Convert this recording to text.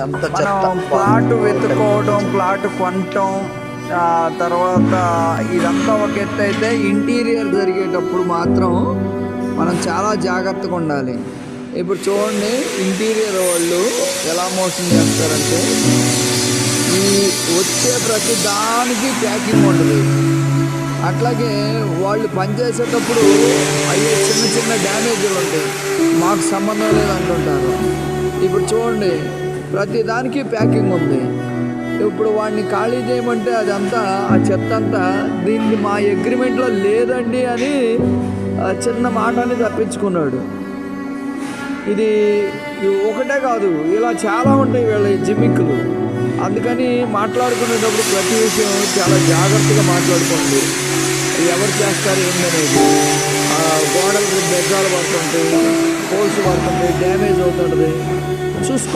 అంత చెత్త. మనం ప్లాట్ వెతుక్కోవడం, ప్లాట్ కొనటం, తర్వాత ఇదంతా ఒక ఎత్తు అయితే ఇంటీరియర్ జరిగేటప్పుడు మాత్రం మనం చాలా జాగ్రత్తగా ఉండాలి. ఇప్పుడు చూడండి, ఇంటీరియర్ వాళ్ళు ఎలా మోసం చేస్తారంటే, ఈ వచ్చే ప్రతి దానికి ప్యాకింగ్ ఉండదు. అట్లాగే వాళ్ళు పనిచేసేటప్పుడు అయ్యే చిన్న చిన్న డ్యామేజ్లు ఉంటాయి, మాకు సంబంధం లేదంటుంటారు. ఇప్పుడు చూడండి, ప్రతి దానికి ప్యాకింగ్ ఉంది. ఇప్పుడు వాడిని ఖాళీ చేయమంటే అదంతా, ఆ చెత్త అంతా దీనికి మా అగ్రిమెంట్లో లేదండి అని చిన్న మాటని తప్పించుకున్నాడు. ఇది ఒకటే కాదు, ఇలా చాలా ఉంటాయి వీళ్ళ జిమ్మిక్కులు. అందుకని మాట్లాడుకునేటప్పుడు ప్రతి విషయం చాలా జాగ్రత్తగా మాట్లాడుకోండి. ఎవరు చేస్తారు ఏంటనేది. గోడలకు బెజ్జాలు పడుతుంటాయి, హోల్స్ పడుతుంటాయి, డ్యామేజ్ అవుతుంటుంది, చూసుకో.